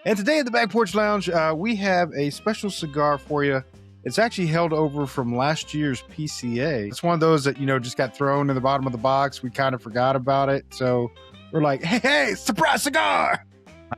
And today at the Back Porch Lounge, we have a special cigar for you. It's actually held over from last year's PCA. It's one of those that, just got thrown in the bottom of the box. We kind of forgot about it. So we're like, hey, surprise cigar!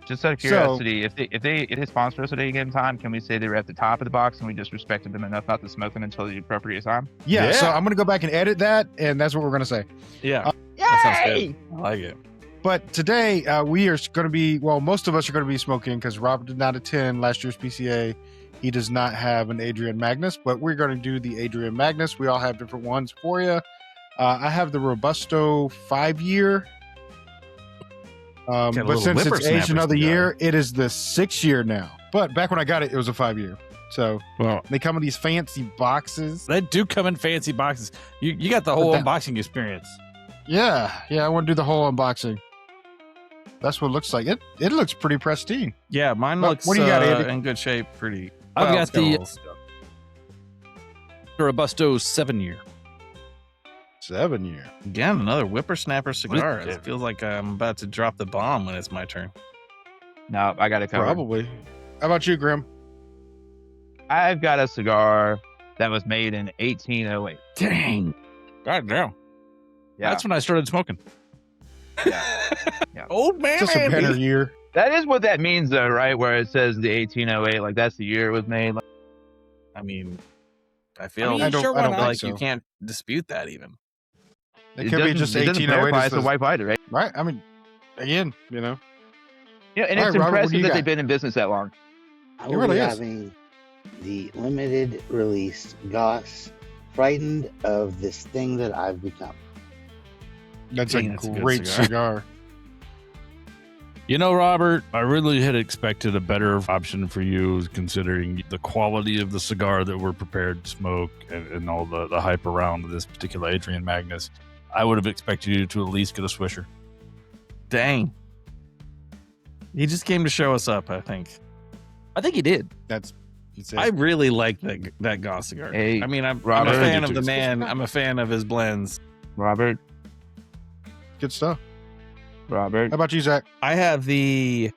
Just out of curiosity, if they sponsor us at any given time, can we say they were at the top of the box and we just respected them enough not to smoke them until the appropriate time? Yeah. So I'm going to go back and edit that, and that's what we're going to say. Yeah. That sounds good. I like it. But today, we are going to be, most of us are going to be smoking because Robert did not attend last year's PCA. He does not have an Adrian Magnus, but we're going to do the Adrian Magnus. We all have different ones for you. I have the Robusto 5-year. But since it's aged another year, it is the 6-year now. But back when I got it, it was a 5-year. So they come in these fancy boxes. They do come in fancy boxes. You got the whole unboxing experience. Yeah. I want to do the whole unboxing. That's what it looks like. It looks pretty pristine. Yeah, mine looks what do you got, Andy? in good shape. Pretty. I've got the Robusto 7-year. 7-year. Again, another whippersnapper cigar. It feels like I'm about to drop the bomb when it's my turn. No, I got it covered. Probably. How about you, Grim? I've got a cigar that was made in 1808. Dang. God damn. Yeah. That's when I started smoking. Yeah. Old man. Just a better year. That is what that means, though, right? Where it says the 1808, like that's the year it was made. I mean, I feel I don't like so. you can't dispute that even. It could be just 1808. It's a white fighter, right? Right. I mean, again, Yeah, and All it's right, Robert, impressive what do you that got? they've been in business that long. I It will really be is. having the limited release GOSS, Frightened of This Thing That I've Become. that's Dang, a that's a good great cigar. Robert, I really had expected a better option for you considering the quality of the cigar that we're prepared to smoke and all the hype around this particular Adrian Magnus. I would have expected you to at least get a Swisher. Dang. He just came to show us up, I think. I think he did. That's it. I really like that GOSS cigar. Hey, I mean, I'm a Robert. fan of the man. I'm a fan of his blends. Robert. Good stuff. Robert. How about you, Zach? I have the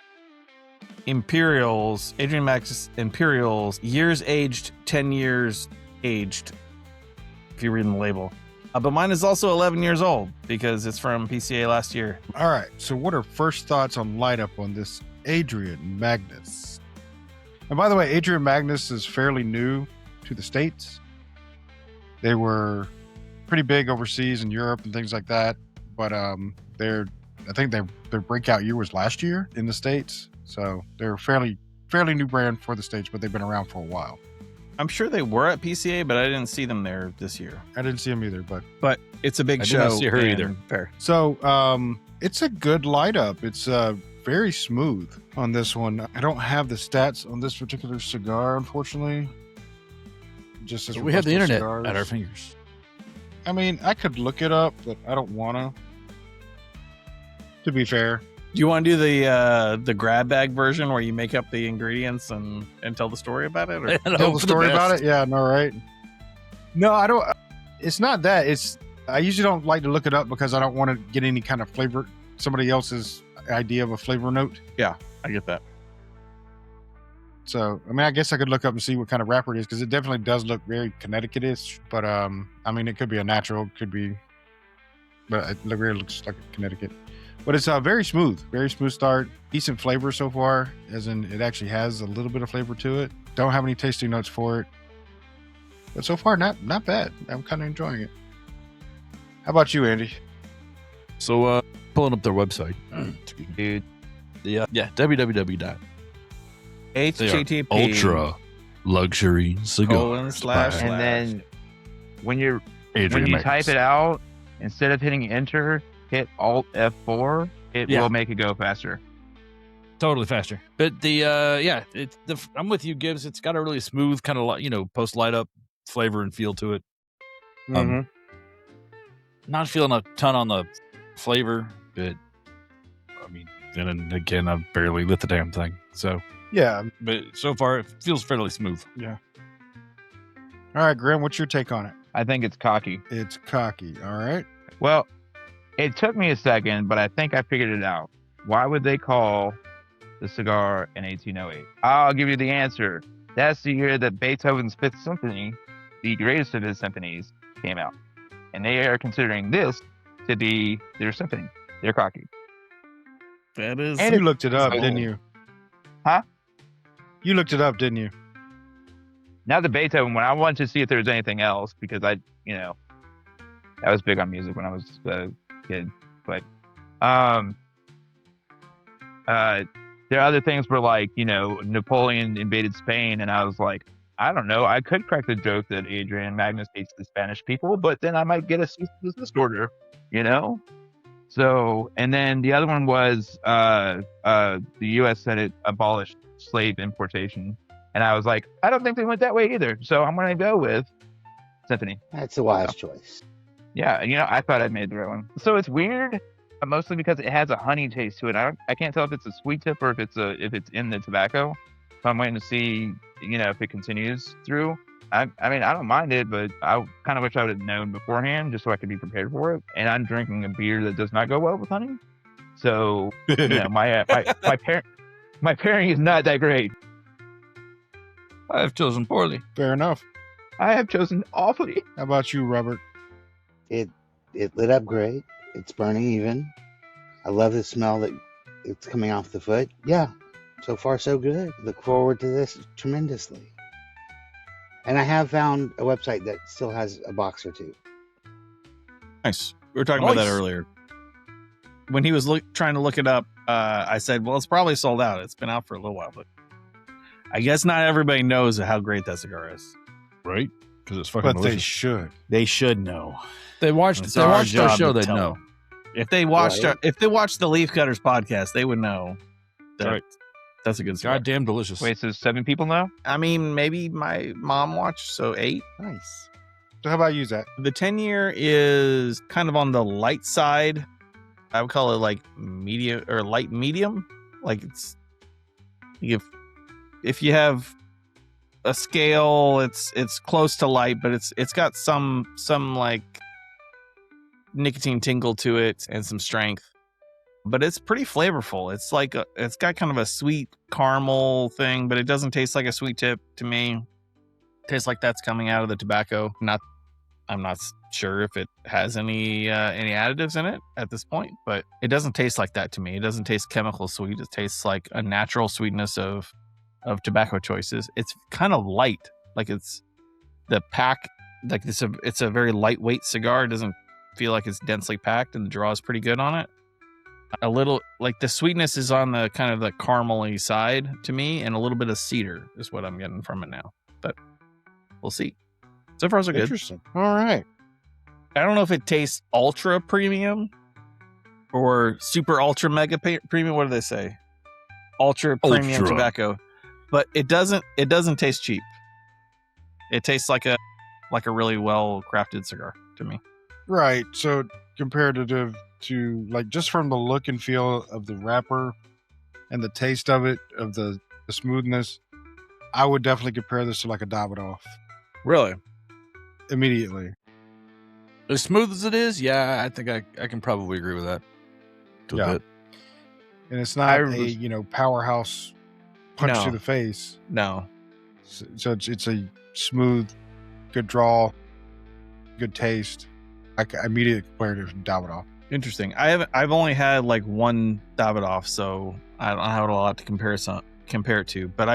Imperials, Adrian Magnus Imperials, years aged, 10 years aged, if you're reading the label. But mine is also 11 years old because it's from PCA last year. All right. So what are first thoughts on light up on this Adrian Magnus? And by the way, Adrian Magnus is fairly new to the States. They were pretty big overseas in Europe and things like that. But I think their breakout year was last year in the States. So they're a fairly new brand for the States, but they've been around for a while. I'm sure they were at PCA, but I didn't see them there this year. I didn't see them either, but It's a big I show. did not see her and either. Fair. so it's a good light up. It's very smooth on this one. I don't have the stats on this particular cigar, unfortunately. Just as So we have the Robusto internet cigars. at our fingers. I mean, I could look it up, but I don't want to be fair. Do you want to do the grab bag version where you make up the ingredients and tell the story about it? Or? Tell the story about it? Yeah, no, right? No, I don't. It's not that. I usually don't like to look it up because I don't want to get any kind of flavor, somebody else's idea of a flavor note. I get that. So, I mean, I guess I could look up and see what kind of wrapper it is because it definitely does look very Connecticut-ish. But, I mean, it could be a natural, but it really looks like a Connecticut. But it's very smooth start, decent flavor so far, as in it actually has a little bit of flavor to it. Don't have any tasting notes for it. But so far, not bad. I'm kind of enjoying it. How about you, Andy? So pulling up their website. Dude. www. They are HTTP ultra luxury cigars. / And then when you Adrian Magnus. type it out, instead of hitting enter, hit Alt F4. It will make it go faster. Totally faster. But I'm with you, Gibbs. It's got a really smooth kind of post light up flavor and feel to it. Not feeling a ton on the flavor, but I mean, then again, I've barely lit the damn thing. So Yeah. but so far it feels fairly smooth. Yeah. All right, Graham, what's your take on it? I think it's cocky. It's cocky. All right. Well, it took me a second, but I think I figured it out. Why would they call the cigar in 1808? I'll give you the answer. That's the year that Beethoven's Fifth Symphony, the greatest of his symphonies, came out. And they are considering this to be their symphony, their cocky. That is. And you looked it up, old. didn't you? Huh? You looked it up, didn't you? Now the Beethoven one, I wanted to see if there was anything else because I was big on music when I was a kid. But there are other things where like, Napoleon invaded Spain and I was like, I don't know. I could crack the joke that Adrian Magnus hates the Spanish people, but then I might get a cease and desist order, So, and then the other one was the U.S. Senate abolished slave importation. And I was like, I don't think they went that way either. So I'm going to go with symphony. That's a wise choice. Yeah, I thought I made the right one. So it's weird, mostly because it has a honey taste to it. I can't tell if it's a sweet tip or if it's in the tobacco. So I'm waiting to see, if it continues through. I mean, I don't mind it, but I kind of wish I would have known beforehand just so I could be prepared for it. And I'm drinking a beer that does not go well with honey. So, my pairing is not that great. I have chosen poorly. Fair enough. I have chosen awfully. How about you, Robert? It lit up great. It's burning even. I love the smell that it's coming off the foot. Yeah, so far so good. Look forward to this tremendously. And I have found a website that still has a box or two. Nice. We were talking about that earlier. When he was trying to look it up, I said, well, it's probably sold out. It's been out for a little while, but I guess not everybody knows how great that cigar is. Right? Because it's fucking But delicious. they should. They should know. They watched It's our our job show, to they'd tell know. them. If they watched Right. if they watched the Leaf Cutters podcast, they would know that Right. that's a good cigar. Goddamn delicious. Wait, so 7 people know? I mean, maybe my mom watched, so 8. Nice. So how about you, Zach? The 10-year is kind of on the light side. I would call it like medium or light medium. Like it's if you have a scale, it's close to light, but it's got some like nicotine tingle to it and some strength. But it's pretty flavorful. It's like it's got kind of a sweet caramel thing, but it doesn't taste like a sweet tip to me. It tastes like that's coming out of the tobacco. I'm not sure if it has any additives in it at this point, but it doesn't taste like that to me. It doesn't taste chemical sweet. It tastes like a natural sweetness of tobacco choices. It's kind of light, like it's the pack. Like it's a very lightweight cigar. It doesn't feel like it's densely packed, and the draw is pretty good on it. A little like the sweetness is on the kind of the caramely side to me, and a little bit of cedar is what I'm getting from it now. But we'll see. So far, so good. Interesting. All right. I don't know if it tastes ultra premium or super ultra mega premium. What do they say? Ultra premium Ultra. tobacco, but it doesn't taste cheap. It tastes like a really well crafted cigar to me. Right. So comparative to like just from the look and feel of the wrapper and the taste of it, of the smoothness, I would definitely compare this to like a Davidoff Really? immediately. As smooth as it is, yeah, I think I can probably agree with that. To a Yeah. bit. And it's not a powerhouse punch No. to the face. No. So it's a smooth, good draw, good taste. I immediately compared it to Davidoff. Interesting. I've only had like one Davidoff, so I don't have a lot to compare it to. But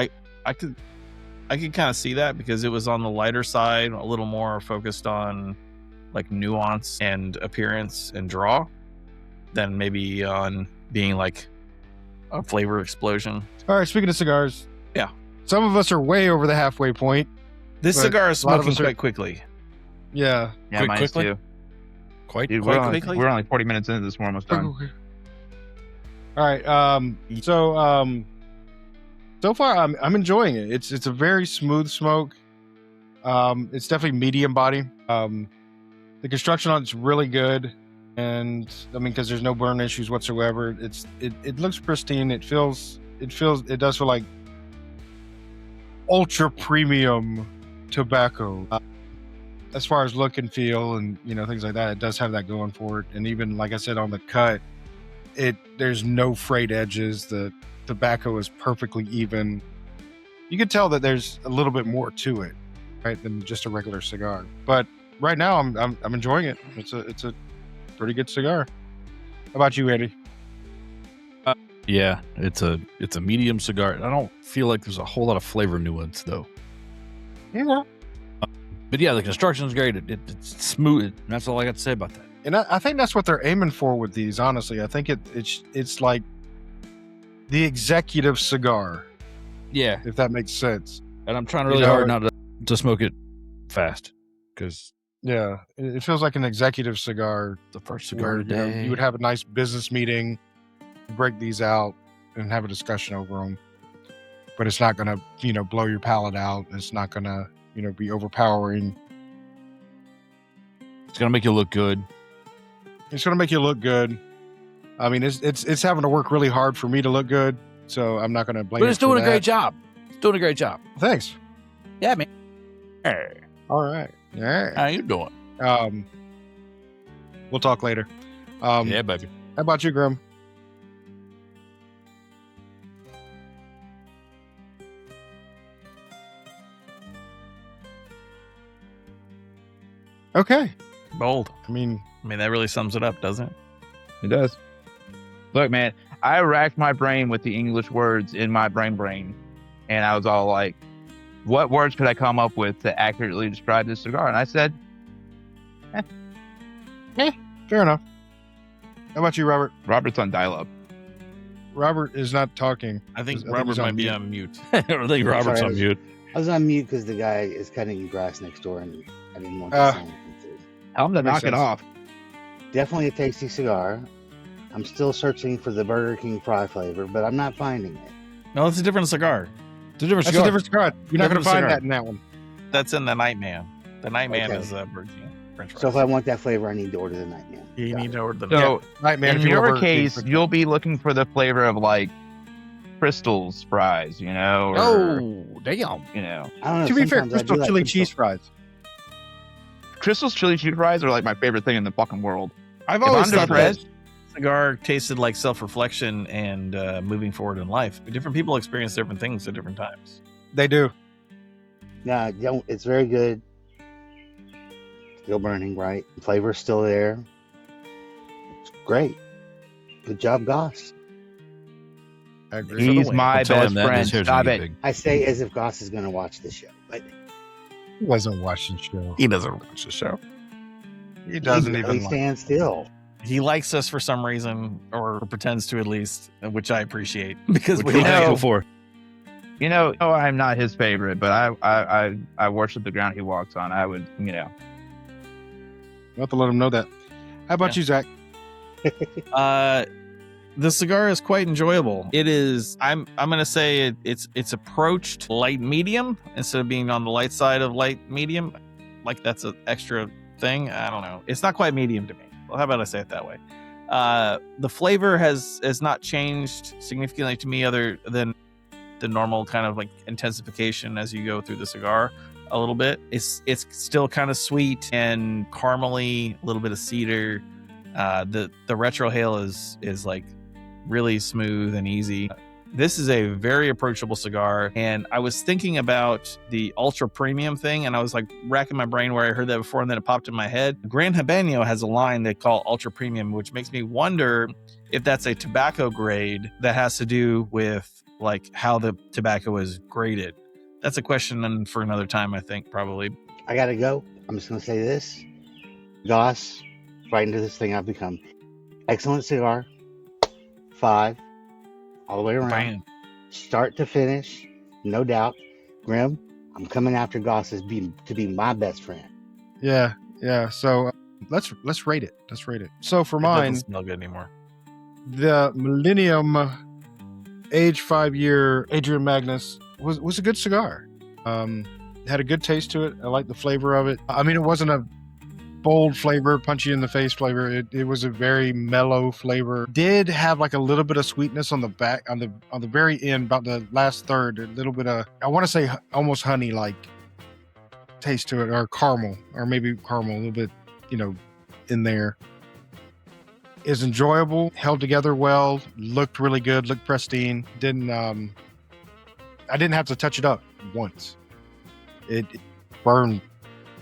I could kind of see that because it was on the lighter side, a little more focused on like nuance and appearance and draw than maybe on being like a flavor explosion. All right. Speaking of cigars. Yeah. Some of us are way over the halfway point. This But cigar is a lot of smoking us are- quite quickly. Yeah. Yeah, Quick- mine quickly? too. Quite. Dude, Quite we're quickly? only 40 minutes into this. We're almost done. All right. So far I'm enjoying it. It's a very smooth smoke. It's definitely medium body. The construction on it's really good, and I mean because there's no burn issues whatsoever. It looks pristine. It does feel like ultra premium tobacco. As far as look and feel and things like that, it does have that going for it. And even like I said on the cut, there's no frayed edges. The tobacco is perfectly even. You can tell that there's a little bit more to it, right, than just a regular cigar. But right now, I'm enjoying it. It's a pretty good cigar. How about you, Andy? Yeah, it's a medium cigar. I don't feel like there's a whole lot of flavor nuance though. Yeah. But yeah, the construction's great. It's smooth. That's all I got to say about that. And I think that's what they're aiming for with these. Honestly, I think it's like the executive cigar, Yeah, if that makes sense. and I'm trying really hard not to smoke it fast because Yeah, it feels like an executive cigar the first cigar where of the day. you would have a nice business meeting, break these out, and have a discussion over them. But it's not gonna blow your palate out. It's not gonna be overpowering. It's gonna make you look good. It's gonna make you look good. I mean, it's having to work really hard for me to look good, so I'm not gonna blame. But it it's for doing a that. great job. It's doing a great job. Thanks. Yeah, man. Hey, All right. how you doing? We'll talk later. Yeah, baby. How about you, Grim? Okay. Bold. I mean, I mean, that really sums it up, doesn't it? It does. Look, man, I racked my brain with the English words in my brain, and I was all like, what words could I come up with to accurately describe this cigar? And I said, fair enough. How about you, Robert? Robert's on dial-up. Robert is not talking. I think I think Robert he's on might be mute. on mute. I think Robert's Sorry, on mute. I was on mute because the guy is cutting grass next door, and I didn't want the Ah. sound to come through. Tell him to Makes knock it sense. off. Definitely a tasty cigar. I'm still searching for the Burger King fry flavor, but I'm not finding it. No, it's a different cigar. It's a different That's cigar. a different cigar. You're not going to Different find cigar. that in that one. That's in the Nightman. The Nightman Okay. is Burger King French fries. So if I want that flavor, I need to order the Nightman. you Got need it. to order the So Right, man. in if you your were Burger King, case, for- you'll be looking for the flavor of like Crystal's fries, or, Oh, damn. you know, I don't know. to be fair, sometimes I do Crystal like chili Crystal. cheese fries. Crystal's chili cheese fries are like my favorite thing in the fucking world. I've If always I'm thought that depressed, cigar tasted like self-reflection and moving forward in life. Different people experience different things at different times. They do. No, don't. It's very good. Still burning, right? Flavor's still there. It's great. Good job, Goss. I agree. he's my I'll tell him best that friend. his hair's Stop gonna it. get big. I say as if Goss is going to watch the show, but He wasn't watching the show. He doesn't watch the show. He doesn't he even. really Like, stand still. He likes us for some reason, or pretends to at least, which I appreciate because Which we we like had know- before. You know, I'm not his favorite, but I worship the ground he walks on. I would, we'll have to let him know that. How about Yeah. you, Zach? The cigar is quite enjoyable. It is. I'm gonna say it's approached light medium instead of being on the light side of light medium. Like that's an extra thing. I don't know. It's not quite medium to me. Well, how about I say it that way? The flavor has not changed significantly to me, other than the normal kind of like intensification as you go through the cigar a little bit. It's still kind of sweet and caramely, a little bit of cedar. The retrohale is like really smooth and easy. This is a very approachable cigar, and I was thinking about the ultra premium thing, and I was like racking my brain where I heard that before, and then it popped in my head. Gran Habanero has a line they call ultra premium, which makes me wonder if that's a tobacco grade that has to do with like how the tobacco is graded. That's a question for another time, I think, probably. I got to go. I'm just going to say this. Goss, right into this thing I've become. Excellent cigar. 5. All the way around. Bam. Start to finish. No doubt. Grim, I'm coming after Goss to be my best friend. Yeah. So let's rate it. Let's rate it. So for It mine, doesn't smell good anymore. the Millennium age 5-year Adrian Magnus was a good cigar. Had a good taste to it. I like the flavor of it. I mean, it wasn't a bold flavor, punchy in the face flavor. It was a very mellow flavor. Did have like a little bit of sweetness on the back, on the very end, about the last third. A little bit of, I want to say almost honey like taste to it, or caramel, or maybe caramel a little bit, in there. is enjoyable, held together well, looked really good, looked pristine. I didn't have to touch it up once. It burned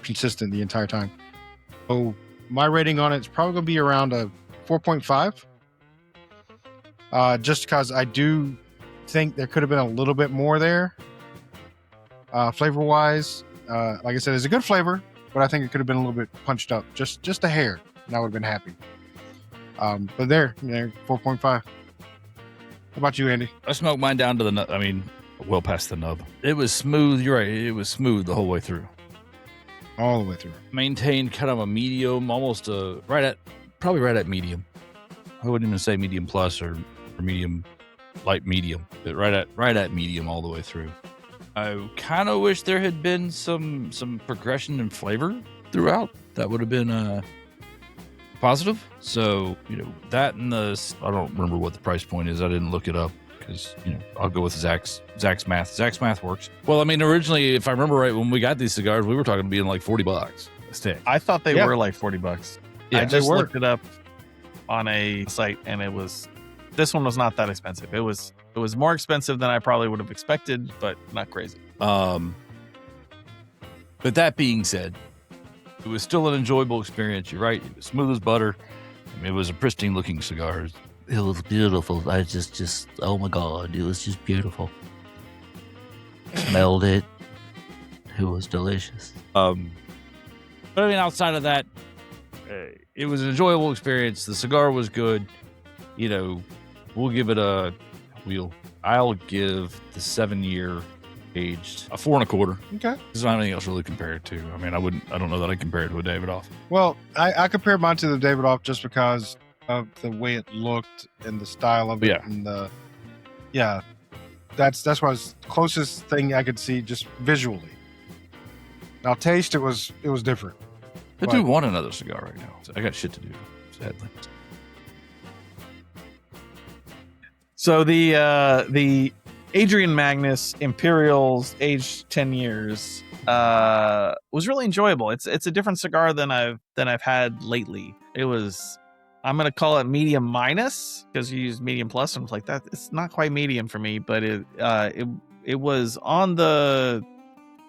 consistent the entire time. So my rating on it is probably going to be around a 4.5. Just because I do think there could have been a little bit more there. Flavor-wise, like I said, it's a good flavor, but I think it could have been a little bit punched up, just a hair, and I would have been happy. But there, 4.5. How about you, Andy? I smoked mine down to the nub. I mean, well past the nub. It was smooth. You're right. It was smooth the whole way through. All the way through. Maintained kind of a medium, almost probably right at medium. I wouldn't even say medium plus or medium, light medium, but right at medium all the way through. I kind of wish there had been some progression in flavor throughout. That would have been positive. So, that and I don't remember what the price point is. I didn't look it up because, I'll go with Zach's math. Zach's math works. Well, I mean, originally, if I remember right, when we got these cigars, we were talking being like $40 a stick. I thought they were like $40. Yeah, I just looked it up on a site, and this one was not that expensive. It was more expensive than I probably would have expected, but not crazy. But that being said, it was still an enjoyable experience. You're right. It was smooth as butter. I mean, it was a pristine looking cigar. It was beautiful. I just oh my God, it was just beautiful. Smelled it. It was delicious. But I mean, outside of that, it was an enjoyable experience. The cigar was good. I'll give the 7-year aged a 4.25. Okay. There's not anything else really to compare it to. I mean, I don't know that I compare it to a Davidoff. Well, I compared mine to the Davidoff just because of the way it looked and the style of it. Yeah. And that's why it's the closest thing I could see just visually. Now, taste, it was different. I do want another cigar right now. I got shit to do, sadly. So the Adrian Magnus Imperials, aged 10 years, was really enjoyable. It's a different cigar than I've had lately. It was, I'm gonna call it medium minus because you use medium plus, and it's like that. It's not quite medium for me, but it was on the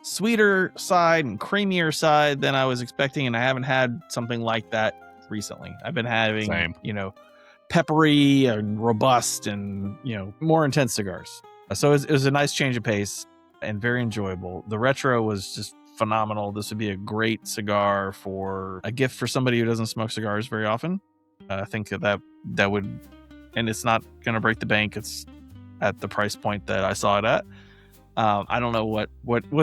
sweeter side and creamier side than I was expecting, and I haven't had something like that recently. I've been having peppery and robust and more intense cigars. So it was a nice change of pace and very enjoyable. The retro was just phenomenal. This would be a great cigar for a gift for somebody who doesn't smoke cigars very often. I think that would, and it's not going to break the bank. It's at the price point that I saw it at. I don't know what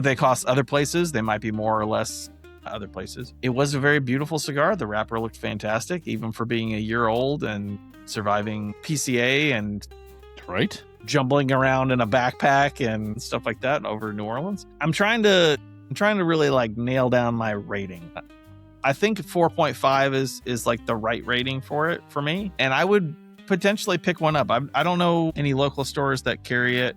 they cost other places. They might be more or less other places. It was a very beautiful cigar. The wrapper looked fantastic, even for being a year old and surviving PCA and jumbling around in a backpack and stuff like that over New Orleans. I'm trying to really like nail down my rating. I think 4.5 is like the right rating for it for me, and I would potentially pick one up. I don't know any local stores that carry it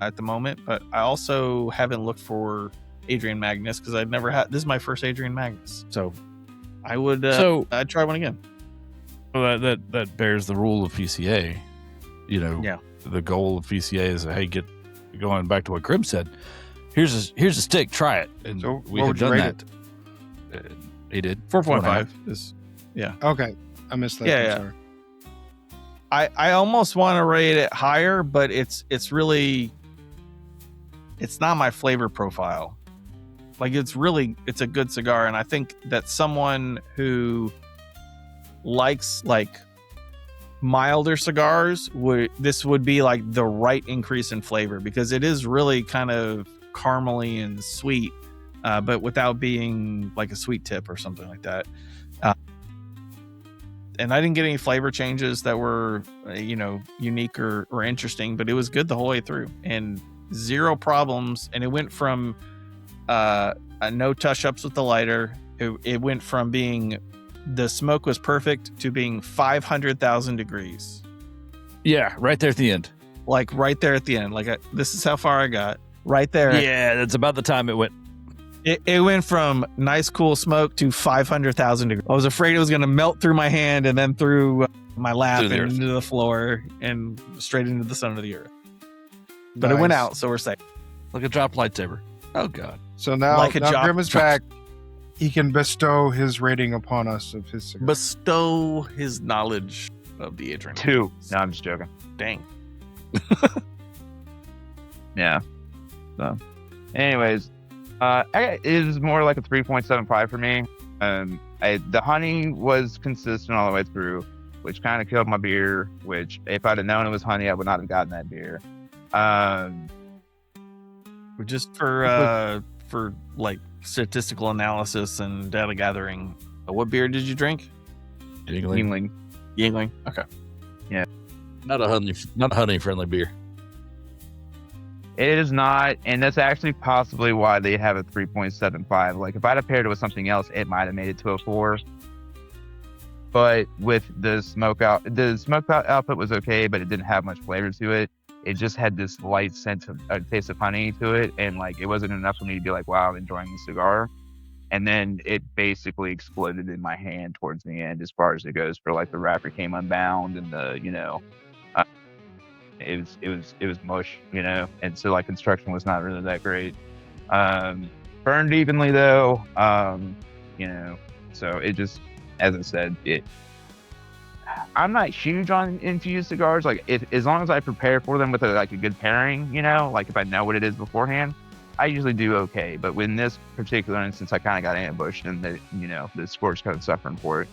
at the moment, but I also haven't looked for Adrian Magnus because I'd never had. This is my first Adrian Magnus, so I would. I'd try one again. Well, that bears the rule of PCA. The goal of PCA is, hey, going back to what Grim said. Here's a stick. Try it, and So we what have would you done rate that. He did 4.5 is Okay. I missed that. Yeah. Sorry. I almost want to rate it higher, but it's not my flavor profile. Like it's a good cigar, and I think that someone who likes like milder cigars this would be like the right increase in flavor, because it is really kind of caramely and sweet, but without being like a sweet tip or something like that. And I didn't get any flavor changes that were, unique or interesting, but it was good the whole way through and zero problems. And it went from no touch-ups with the lighter. It went from being the smoke was perfect to being 500,000 degrees. Yeah, right there at the end. Like right there at the end. Like this is how far I got. Right there. Yeah, that's about the time it went. It went from nice, cool smoke to 500,000 degrees. I was afraid it was going to melt through my hand and then through my lap Through the and earth. into the floor and straight into the center of the earth. But it went Nice. out, so we're safe. Like a drop lightsaber. Oh god. So now, Like a now job- Grim is back. He can bestow his rating upon us of his cigar. Bestow his knowledge of the Adrian. 2. No, I'm just joking. Dang. Yeah. So, anyways, it is more like a 3.75 for me. The honey was consistent all the way through, which kind of killed my beer. Which, if I'd have known it was honey, I would not have gotten that beer. Just for like statistical analysis and data gathering, what beer did you drink? Yingling. Yingling. Yingling. Okay. Not a honey friendly beer. It is not, and that's actually possibly why they have a 3.75. Like, if I'd have paired it with something else, it might have made it to a 4. But with the smoke output was okay, but it didn't have much flavor to it. It just had this light scent of taste of honey to it, and like it wasn't enough for me to be like, wow, I'm enjoying the cigar. And then it basically exploded in my hand towards the end, as far as it goes. For like the wrapper came unbound, and the it was mush, and so like construction was not really that great. Burned evenly though, so it just, as I said, I'm not huge on infused cigars. Like, as long as I prepare for them with a good pairing, like if I know what it is beforehand, I usually do okay. But in this particular instance, I kind of got ambushed, and the score's kind of suffering for it.